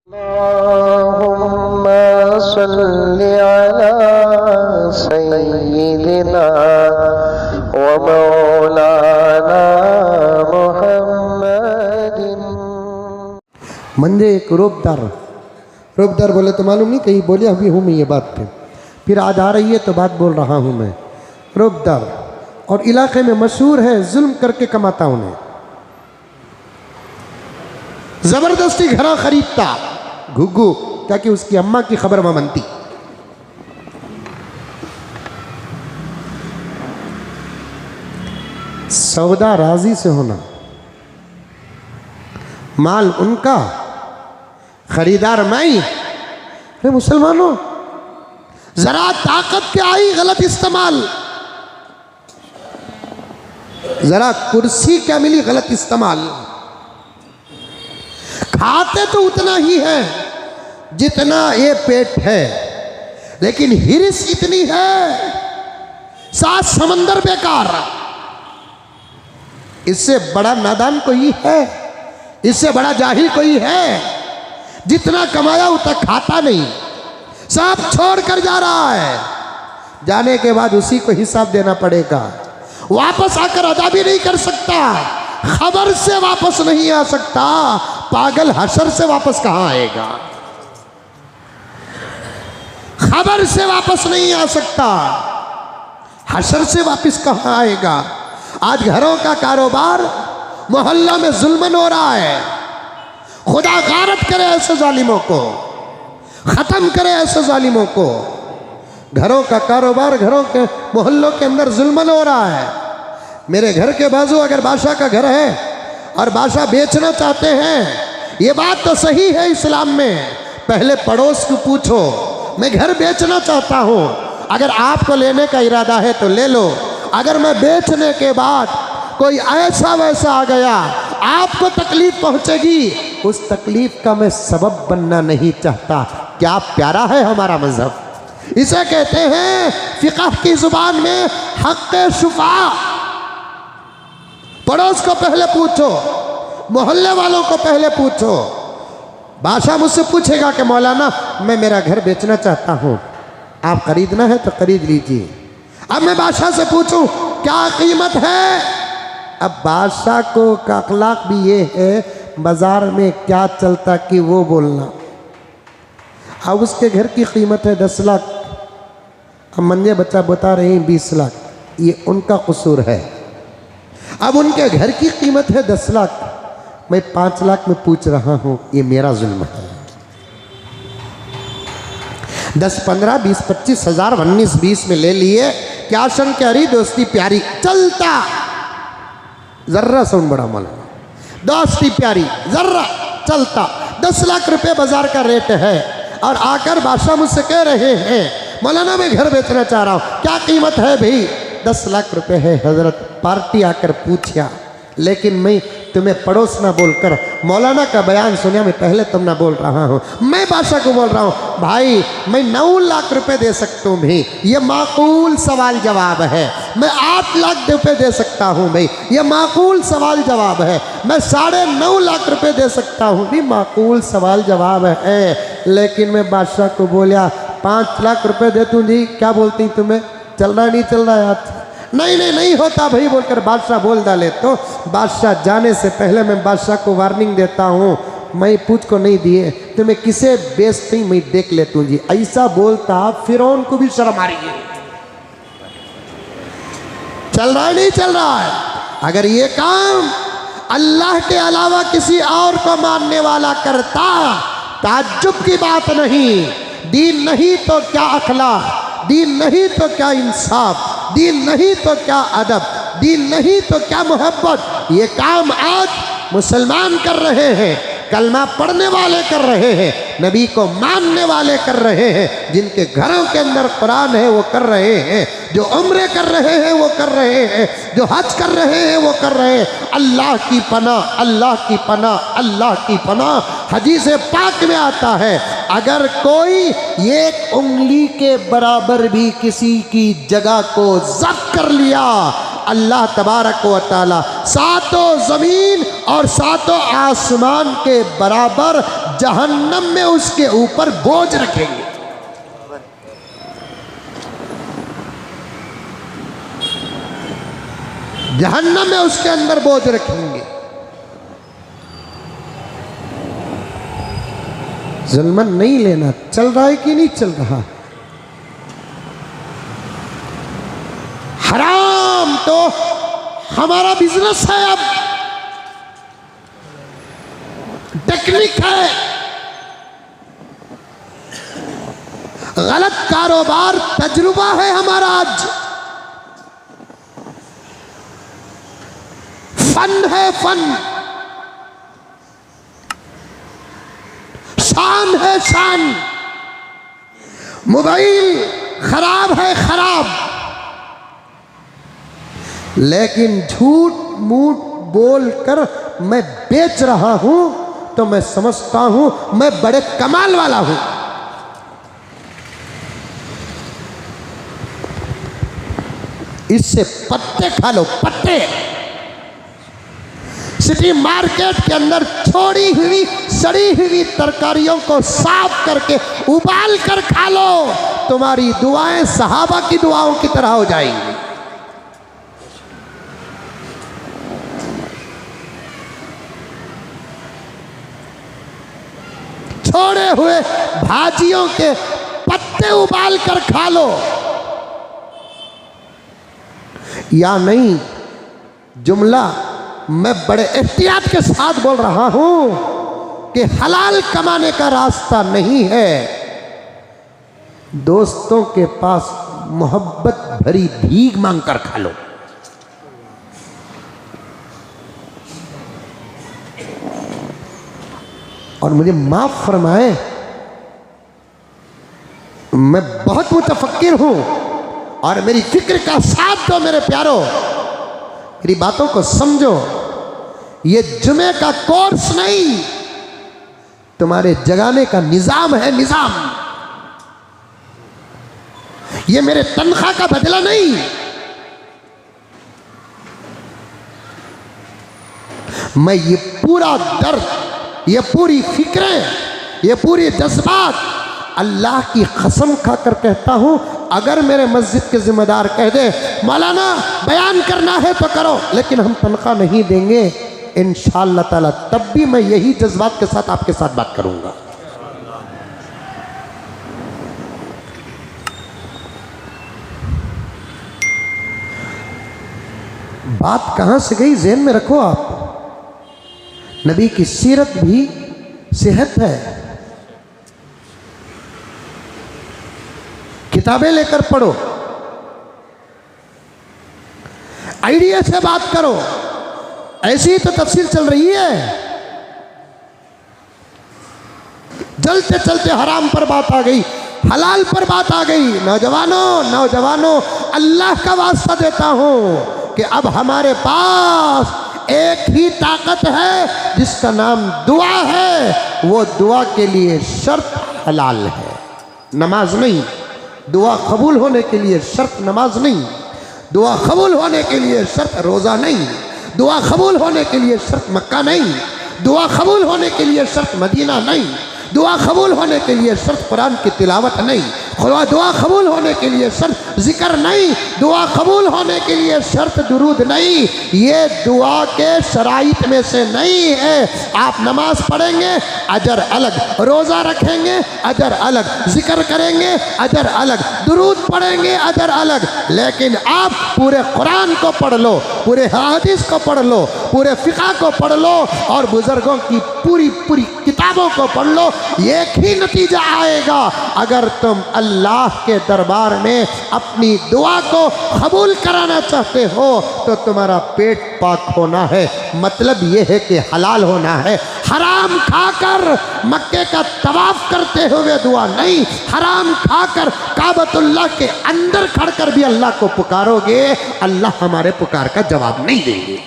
अल्लाहुम्मा सल्लि अला सय्यिदिना व मौलाना मुहम्मदिन। मंदे एक रोबदार बोले तो मालूम नहीं, कहीं बोले अभी हूँ मैं ये बात पे, फिर आज आ रही है तो बात बोल रहा हूँ मैं। रोबदार और इलाके में मशहूर है, जुल्म करके कमाता उन्हें, जबरदस्ती घरा खरीदता घुग्गू ताकि उसकी अम्मा की खबर वह बनती। सौदा राजी से होना, माल उनका, खरीदार मैं। अरे मुसलमानों, जरा ताकत के आई गलत इस्तेमाल, जरा कुर्सी क्या मिली गलत इस्तेमाल। खाते तो उतना ही है जितना ये पेट है, लेकिन हिरिस इतनी है, सात समंदर बेकार। इससे बड़ा नादान कोई है, इससे बड़ा जाहिल कोई है? जितना कमाया उतना खाता नहीं, सब छोड़ कर जा रहा है। जाने के बाद उसी को हिसाब देना पड़ेगा, वापस आकर अदा भी नहीं कर सकता, खबर से वापस नहीं आ सकता। पागल हशर से वापस कहां आएगा? खबर से वापस नहीं आ सकता, हशर से वापस कहां आएगा? आज घरों का कारोबार मोहल्ला में जुल्मन हो रहा है। खुदा गारत करे ऐसे जालिमों को, खत्म करे ऐसे जालिमों को। घरों का कारोबार, घरों के मोहल्लों के अंदर जुल्मन हो रहा है। मेरे घर के बाजू अगर बादशाह का घर है और बादशाह बेचना चाहते हैं, ये बात तो सही है इस्लाम में, पहले पड़ोस को पूछो, मैं घर बेचना चाहता हूँ, अगर आपको लेने का इरादा है तो ले लो। अगर मैं बेचने के बाद कोई ऐसा वैसा आ गया, आपको तकलीफ पहुंचेगी, उस तकलीफ का मैं सबब बनना नहीं चाहता। क्या प्यारा है हमारा मजहब। इसे कहते हैं फिक़ह की जुबान में हक़्क़े शुफ़ा। पड़ोस को पहले पूछो, मोहल्ले वालों को पहले पूछो। बादशाह मुझसे पूछेगा कि मौलाना मैं मेरा घर बेचना चाहता हूँ, आप खरीदना है तो खरीद लीजिए। अब मैं बादशाह से पूछूं क्या कीमत है? अब बादशाह को का अखलाक भी ये है, बाजार में क्या चलता कि वो बोलना। अब उसके घर की कीमत है 10 लाख, अब मंजे बच्चा बता रहे हैं 20 लाख, ये उनका कसूर है। अब उनके घर की कीमत है 10 लाख, मैं 5 लाख में पूछ रहा हूँ, ये मेरा जुल्म है। 10, 15, 20, 25 हजार 19, 20 में ले लिए, क्या शन क्यारी दोस्ती प्यारी चलता, जर्रा सुन बड़ा मौला, दोस्ती प्यारी जर्रा चलता। 10 लाख रुपए बाजार का रेट है और आकर बादशाह मुझसे कह रहे हैं मौलाना मैं घर बेचना चाह रहा हूँ, क्या कीमत है भाई? 10 लाख रुपए है हजरत। पार्टी आकर पूछा, लेकिन मैं तुम्हें पड़ोस ना बोलकर मौलाना का बयान सुनिया, मैं पहले तुम ना बोल रहा हूँ। मैं बादशाह को बोल रहा हूँ भाई मैं 9 लाख रुपए दे सकता हूँ भाई, ये माकूल सवाल जवाब है। मैं 8 लाख रुपए दे सकता हूँ भाई, ये माकूल सवाल जवाब है। मैं 9.5 लाख रुपए दे सकता हूँ भी, माकूल सवाल जवाब है। लेकिन मैं बादशाह को बोलिया 5 लाख रुपए दे दूँ जी, क्या बोलती तुम्हें, चल रहा नहीं चल रहा है आज? नहीं होता भाई बोलकर बादशाह बोल डाले तो बादशाह जाने से पहले मैं बादशाह को वार्निंग देता हूँ, मैं पूछ को नहीं दिए, तुम्हें किसे बेचती मैं देख लेता हूँ जी। ऐसा बोलता फिरौन को भी शर्म आ रही है। चल रहा है नहीं चल रहा है? अगर ये काम अल्लाह के अलावा किसी और को मानने वाला करता, ताज्जुब की बात नहीं। दीन नहीं तो क्या अखलाक, दीन नहीं तो क्या इंसाफ, दीन नहीं तो क्या अदब, दीन नहीं तो क्या मोहब्बत। ये काम आज मुसलमान कर रहे हैं, कलमा पढ़ने वाले कर रहे हैं, नबी को मानने वाले कर रहे हैं, जिनके घरों के अंदर कुरान है वो कर रहे हैं, जो उम्रे कर रहे हैं वो कर रहे हैं, जो हज कर रहे हैं वो कर रहे हैं। अल्लाह की पनाह, अल्लाह की पनाह, अल्लाह की पनाह। हदीस पाक में आता है अगर कोई एक उंगली के बराबर भी किसी की जगह को जब्त कर लिया, अल्लाह तबारक व तआला सातों ज़मीन और सातों आसमान के बराबर जहन्नम में उसके ऊपर बोझ रखेंगे। जहन्नम में उसके अंदर बोझ रखेंगे। जुल्मन नहीं लेना, चल रहा है कि नहीं चल रहा? हराम तो हमारा बिजनेस है, अब टेक्निक है। गलत कारोबार तजुर्बा है हमारा आज। फन है फन, शान है शान। मोबाइल खराब है खराब, लेकिन झूठ मूठ बोल कर मैं बेच रहा हूं तो मैं समझता हूं मैं बड़े कमाल वाला हूं। इससे पत्ते खा लो, पत्ते। सिटी मार्केट के अंदर छोड़ी हुई सड़ी हुई तरकारियों को साफ करके उबाल कर खा लो, तुम्हारी दुआएं सहाबा की दुआओं की तरह हो जाएंगी। छोड़े हुए भाजियों के पत्ते उबाल कर खा लो। या नहीं, जुमला मैं बड़े एहतियात के साथ बोल रहा हूं कि हलाल कमाने का रास्ता नहीं है। दोस्तों के पास मोहब्बत भरी भीख मांग कर खा लो। और मुझे माफ फरमाए, मैं बहुत मुतफक्किर हूं और मेरी फिक्र का साथ दो मेरे प्यारो, मेरी बातों को समझो। ये जुमे का कोर्स नहीं, तुम्हारे जगाने का निजाम है, निजाम। ये मेरे तनख्वाह का बदला नहीं। मैं ये पूरा दर्द, ये पूरी फिक्रें, ये पूरी जज्बात अल्लाह की कसम खाकर कहता हूं, अगर मेरे मस्जिद के जिम्मेदार कह दे मौलाना बयान करना है तो करो, लेकिन हम तनख्वाह नहीं देंगे, इंशाअल्लाह ताला तब भी मैं यही जज्बात के साथ आपके साथ बात करूंगा। बात कहां से गई ज़हन में रखो आप। नबी की सीरत भी सेहत है। किताबें लेकर पढ़ो, आइडिया से बात करो। ऐसी तो तफसीर चल रही है, चलते चलते हराम पर बात आ गई, हलाल पर बात आ गई। नौजवानों अल्लाह का वास्ता देता हूं कि अब हमारे पास एक ही ताकत है जिसका नाम दुआ है। वो दुआ के लिए शर्त हलाल है, नमाज नहीं। दुआ कबूल होने के लिए शर्त नमाज नहीं, दुआ कबूल होने के लिए शर्त रोज़ा नहीं, दुआ कबूल होने के लिए शर्त मक्का नहीं, दुआ कबूल होने के लिए शर्त मदीना नहीं, दुआ कबूल होने के लिए शर्त कुरान की तिलावत नहीं, दुआ कबूल होने के लिए शर्त जिक्र नहीं, दुआ कबूल होने के लिए शर्त दुरूद नहीं। ये दुआ के शराइत में से नहीं है। आप नमाज पढ़ेंगे अजर अलग, रोज़ा रखेंगे अजर अलग, जिक्र करेंगे अजर अलग, दुरूद पढ़ेंगे अजर अलग। लेकिन आप पूरे कुरान को पढ़ लो, पूरे हदीस को पढ़ लो, पूरे फ़िक़्ह को पढ़ लो और बुज़ुर्गों की पूरी किताबों को पढ़ लो, एक ही नतीजा आएगा। अगर तुम अल्लाह के दरबार में अपनी दुआ को कबूल कराना चाहते हो तो तुम्हारा पेट पाक होना है, मतलब ये है कि हलाल होना है। हराम खाकर मक्के का तवाफ करते हुए दुआ नहीं, हराम खाकर काबतुल्लाह के अंदर खड़कर भी अल्लाह को पुकारोगे, अल्लाह हमारे पुकार का जवाब नहीं देंगे।